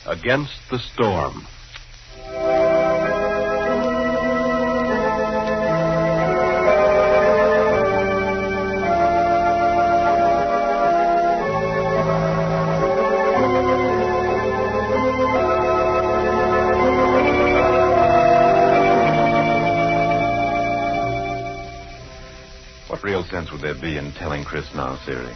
Against the Storm. What real sense would there be in telling Chris now, Siri?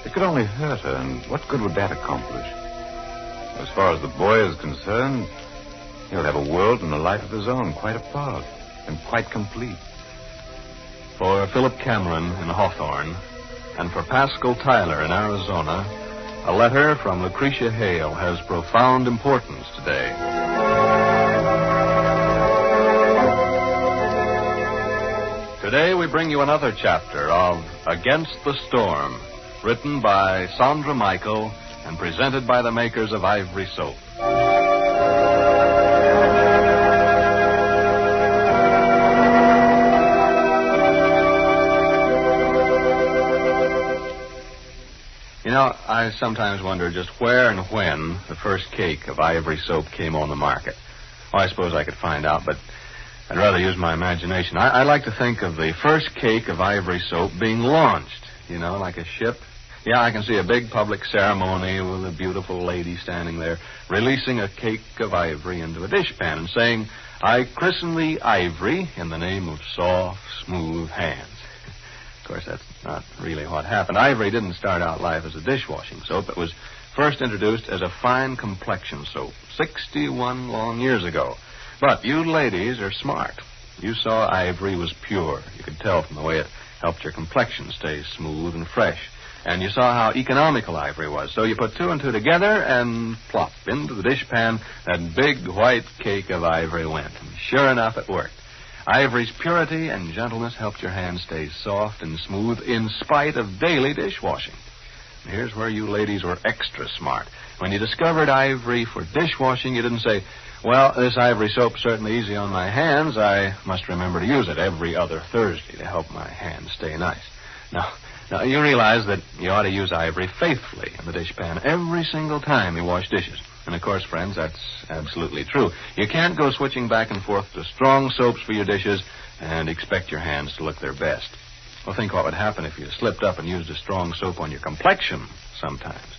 It could only hurt her, and what good would that accomplish? As far as the boy is concerned, he'll have a world and a life of his own, quite apart and quite complete. For Phillip Cameron in Hawthorne, and for Pascal Tyler in Arizona, a letter from Lucretia Hale has profound importance today. Today we bring you another chapter of Against the Storm, written by Sandra Michael and presented by the makers of Ivory Soap. You know, I sometimes wonder just where and when the first cake of Ivory Soap came on the market. Well, I suppose I could find out, but I'd rather use my imagination. I like to think of the first cake of Ivory Soap being launched, you know, like a ship. Yeah, I can see a big public ceremony with a beautiful lady standing there releasing a cake of ivory into a dishpan and saying, "I christen thee Ivory in the name of soft, smooth hands." Of course, that's not really what happened. Ivory didn't start out life as a dishwashing soap. It was first introduced as a fine complexion soap 61 long years ago. But you ladies are smart. You saw Ivory was pure. You could tell from the way it helped your complexion stay smooth and fresh. And you saw how economical Ivory was. So you put two and two together and plop, into the dishpan, that big white cake of Ivory went. And sure enough, it worked. Ivory's purity and gentleness helped your hands stay soft and smooth in spite of daily dishwashing. And here's where you ladies were extra smart. When you discovered Ivory for dishwashing, you didn't say, "Well, this Ivory soap's certainly easy on my hands. I must remember to use it every other Thursday to help my hands stay nice." Now, you realize that you ought to use Ivory faithfully in the dishpan every single time you wash dishes. And, of course, friends, that's absolutely true. You can't go switching back and forth to strong soaps for your dishes and expect your hands to look their best. Well, think what would happen if you slipped up and used a strong soap on your complexion sometimes.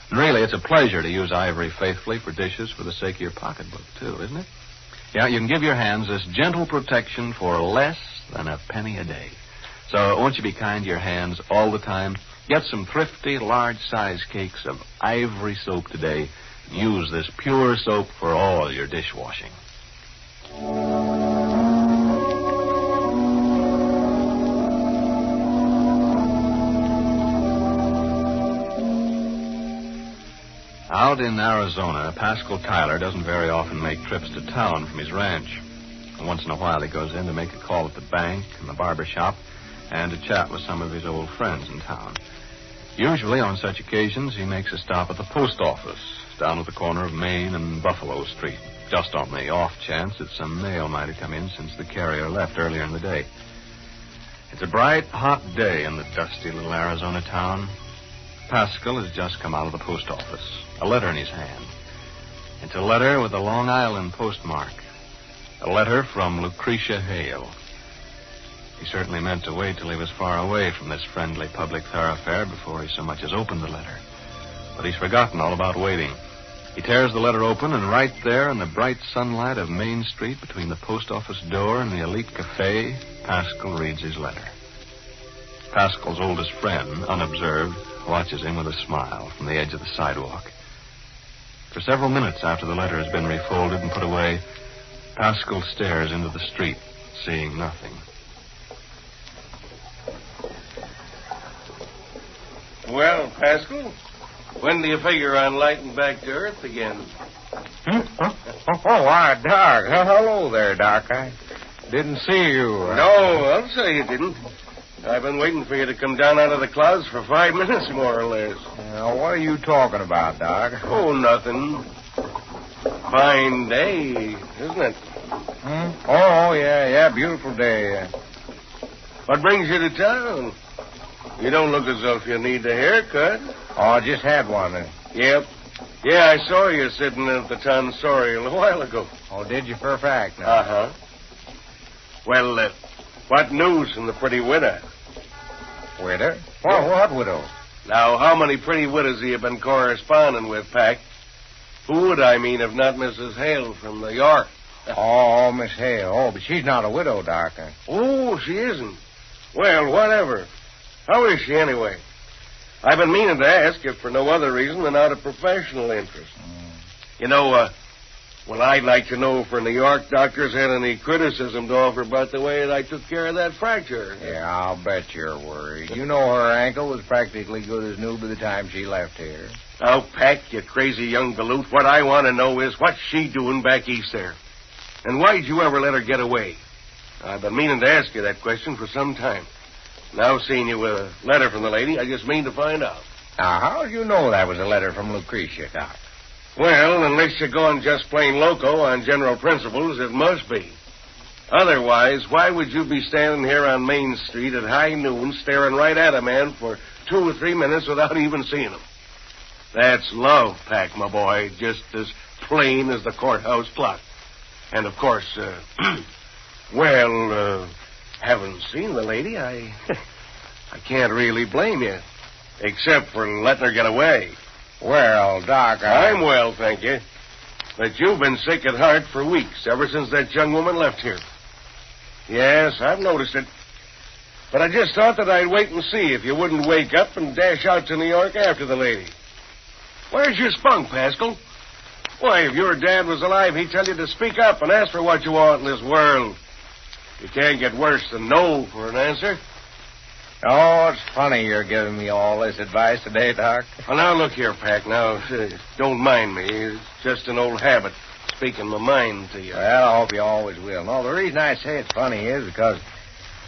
And really, it's a pleasure to use Ivory faithfully for dishes for the sake of your pocketbook, too, isn't it? Yeah, you can give your hands this gentle protection for less than a penny a day. So won't you be kind to your hands all the time? Get some thrifty, large-size cakes of Ivory soap today. Use this pure soap for all your dishwashing. Out in Arizona, Pascal Tyler doesn't very often make trips to town from his ranch. Once in a while he goes in to make a call at the bank and the barber shop and to chat with some of his old friends in town. Usually on such occasions he makes a stop at the post office down at the corner of Main and Buffalo Street, just on the off chance that some mail might have come in since the carrier left earlier in the day. It's a bright, hot day in the dusty little Arizona town. Pascal has just come out of the post office, a letter in his hand. It's a letter with a Long Island postmark, a letter from Lucretia Hale. He certainly meant to wait till he was far away from this friendly public thoroughfare before he so much as opened the letter. But he's forgotten all about waiting. He tears the letter open, and right there in the bright sunlight of Main Street between the post office door and the Elite Cafe, Pascal reads his letter. Pascal's oldest friend, unobserved, watches him with a smile from the edge of the sidewalk. For several minutes after the letter has been refolded and put away, Pascal stares into the street, seeing nothing. Well, Pascal, when do you figure on lighting back to Earth again? Why, Doc. Hello there, Doc. I didn't see you. No, I'll say you didn't. I've been waiting for you to come down out of the clouds for 5 minutes, more or less. What are you talking about, Doc? Oh, nothing. Fine day, isn't it? Oh, yeah, beautiful day. What brings you to town? You don't look as if you need a haircut. Oh, I just had one. Yep. Yeah, I saw you sitting at the tonsorial a while ago. Oh, did you for a fact? Now? Uh-huh. Well, what news from the pretty widow? Widow? What widow? Now, how many pretty widows have you been corresponding with, Pack? Who would I mean if not Mrs. Hale from New York? Oh, Miss Hale. Oh, but she's not a widow, Doctor. Oh, she isn't. Well, whatever. How is she, anyway? I've been meaning to ask if for no other reason than out of professional interest. You know, well, I'd like to know if New York doctors had any criticism to offer about the way that I took care of that fracture. Yeah, I'll bet you're worried. You know her ankle was practically good as new by the time she left here. Now, Pack, you crazy young galoot, what I want to know is what's she doing back east there? And why'd you ever let her get away? I've been meaning to ask you that question for some time. Now, seeing you with a letter from the lady, I just mean to find out. Now, how do you know that was a letter from Lucretia, Doc? Well, unless you're going just plain loco on general principles, it must be. Otherwise, why would you be standing here on Main Street at high noon staring right at a man for 2 or 3 minutes without even seeing him? That's love, Pack, my boy, just as plain as the courthouse clock. And, of course, haven't seen the lady, I can't really blame you. Except for letting her get away. Well, Doc, I'm well, thank you. But you've been sick at heart for weeks, ever since that young woman left here. Yes, I've noticed it. But I just thought that I'd wait and see if you wouldn't wake up and dash out to New York after the lady. Where's your spunk, Pascal? Why, if your dad was alive, he'd tell you to speak up and ask for what you want in this world. You can't get worse than no for an answer. Oh, it's funny you're giving me all this advice today, Doc. Well, now, look here, Pack. Now, don't mind me. It's just an old habit, speaking my mind to you. Well, I hope you always will. No, the reason I say it's funny is because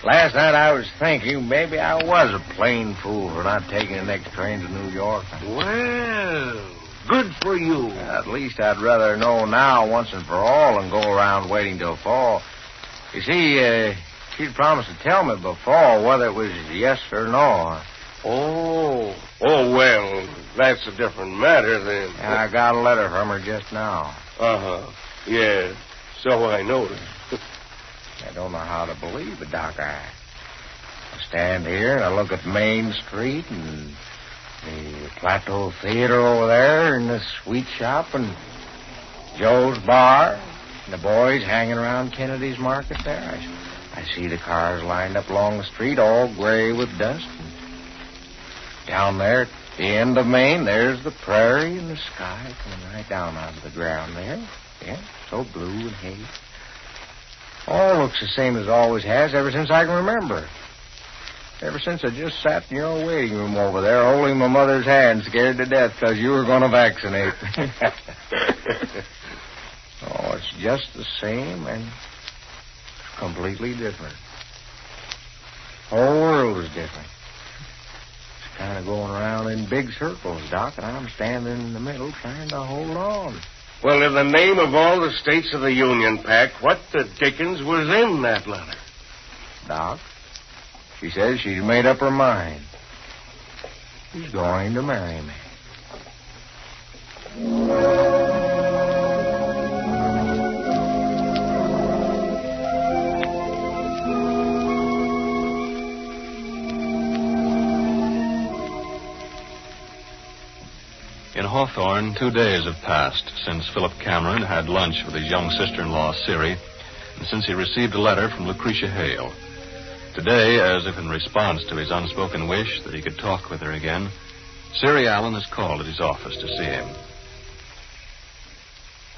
last night I was thinking maybe I was a plain fool for not taking the next train to New York. Well, good for you. At least I'd rather know now once and for all than go around waiting till fall. You see, she'd promised to tell me before whether it was yes or no. Oh, well, that's a different matter then. I got a letter from her just now. Uh-huh. Yeah, so I noticed. I don't know how to believe it, Doc. I stand here and I look at Main Street and the Plateau Theater over there and the sweet shop and Joe's bar and the boys hanging around Kennedy's Market there. I see the cars lined up along the street, all gray with dust. And down there at the end of Main, there's the prairie and the sky coming right down onto the ground there. Yeah, so blue and haze. All looks the same as it always has ever since I can remember. Ever since I just sat in your waiting room over there holding my mother's hand, scared to death because you were going to vaccinate. Oh, it's just the same and completely different. The whole world is different. It's kind of going around in big circles, Doc, and I'm standing in the middle trying to hold on. Well, in the name of all the states of the Union, Pack, what the dickens was in that letter? Doc, she says she's made up her mind. She's going to marry me. In Hawthorne, 2 days have passed since Philip Cameron had lunch with his young sister-in-law, Siri, and since he received a letter from Lucretia Hale. Today, as if in response to his unspoken wish that he could talk with her again, Siri Allen has called at his office to see him.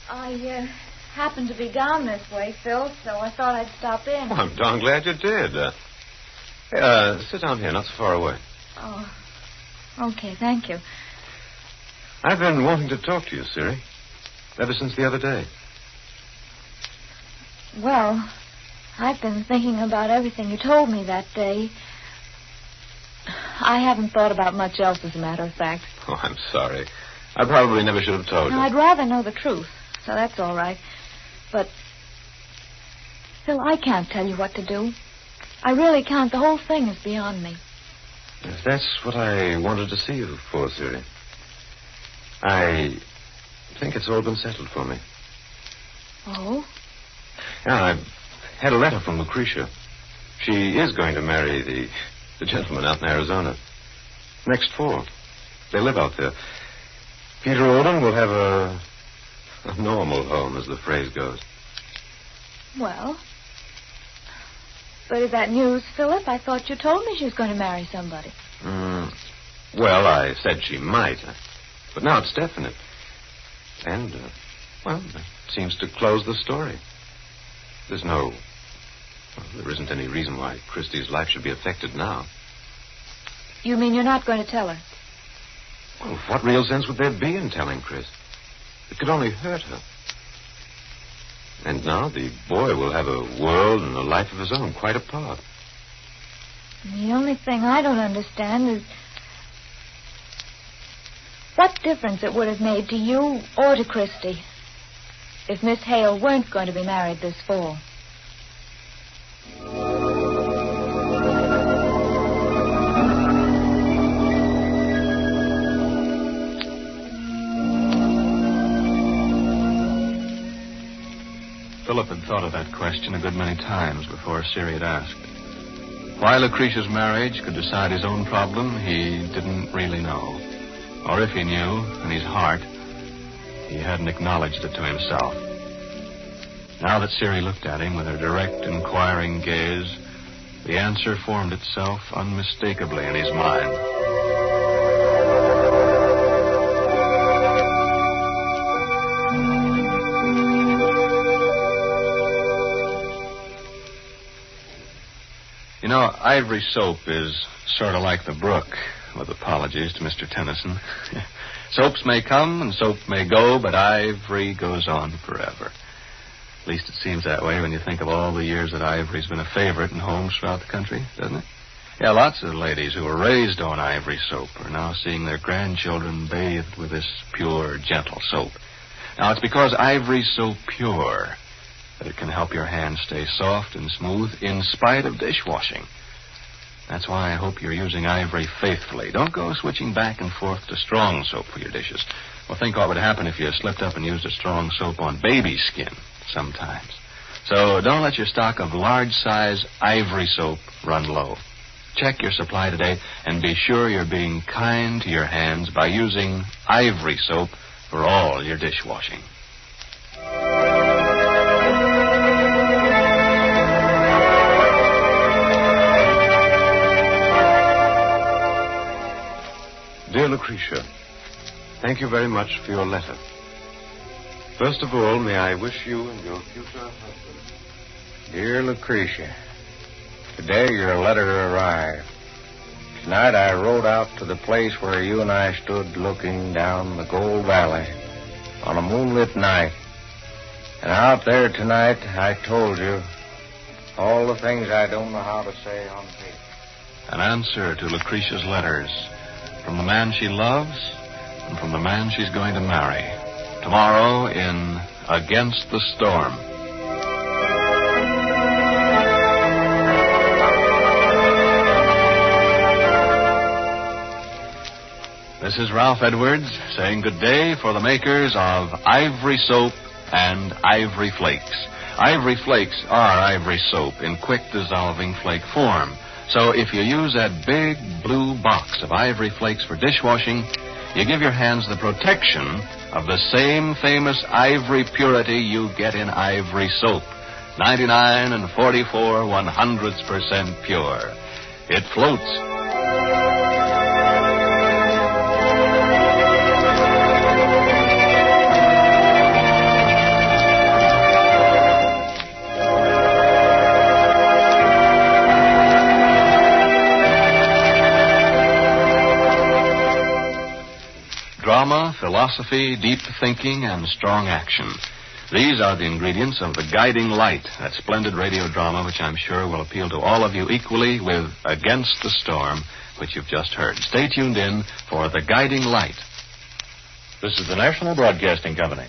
I happened to be down this way, Phil, so I thought I'd stop in. Well, I'm darn glad you did. Sit down here, not so far away. Oh, okay, thank you. I've been wanting to talk to you, Siri, ever since the other day. Well, I've been thinking about everything you told me that day. I haven't thought about much else, as a matter of fact. Oh, I'm sorry. I probably never should have told you. I'd rather know the truth, so that's all right. But, Phil, I can't tell you what to do. I really can't. The whole thing is beyond me. Yes, that's what I wanted to see you for, Siri. I think it's all been settled for me. Oh? Yeah, I've had a letter from Lucretia. She is going to marry the gentleman out in Arizona. Next fall. They live out there. Peter Olden will have a normal home, as the phrase goes. Well. But is that news, Phillip? I thought you told me she was going to marry somebody. Well, I said she might. But now it's definite. And, that seems to close the story. There isn't any reason why Christie's life should be affected now. You mean you're not going to tell her? Well, what real sense would there be in telling Chris? It could only hurt her. And now the boy will have a world and a life of his own, quite apart. The only thing I don't understand is what difference it would have made to you or to Christie if Miss Hale weren't going to be married this fall. Phillip had thought of that question a good many times before Siri had asked. Why Lucretia's marriage could decide his own problem, he didn't really know. Or if he knew, in his heart, he hadn't acknowledged it to himself. Now that Siri looked at him with her direct, inquiring gaze, the answer formed itself unmistakably in his mind. You know, ivory soap is sort of like the brook, with apologies to Mr. Tennyson. Soaps may come and soap may go, but ivory goes on forever. At least it seems that way when you think of all the years that ivory's been a favorite in homes throughout the country, doesn't it? Yeah, lots of ladies who were raised on ivory soap are now seeing their grandchildren bathed with this pure, gentle soap. Now, it's because ivory's so pure that it can help your hands stay soft and smooth in spite of dishwashing. That's why I hope you're using ivory faithfully. Don't go switching back and forth to strong soap for your dishes. Well, think what would happen if you slipped up and used a strong soap on baby skin sometimes. So don't let your stock of large-size ivory soap run low. Check your supply today and be sure you're being kind to your hands by using ivory soap for all your dishwashing. Dear Lucretia, thank you very much for your letter. First of all, may I wish you and your future husband... Dear Lucretia, today your letter arrived. Tonight I rode out to the place where you and I stood looking down the Gold Valley on a moonlit night. And out there tonight I told you all the things I don't know how to say on paper. An answer to Lucretia's letters from the man she loves and from the man she's going to marry. Tomorrow in Against the Storm. This is Ralph Edwards saying good day for the makers of Ivory Soap and Ivory Flakes. Ivory Flakes are ivory soap in quick dissolving flake form. So if you use that big blue box of Ivory Flakes for dishwashing, you give your hands the protection of the same famous ivory purity you get in ivory soap. 99 and 44 100% pure. It floats. Drama, philosophy, deep thinking, and strong action. These are the ingredients of The Guiding Light, that splendid radio drama which I'm sure will appeal to all of you equally with Against the Storm, which you've just heard. Stay tuned in for The Guiding Light. This is the National Broadcasting Company.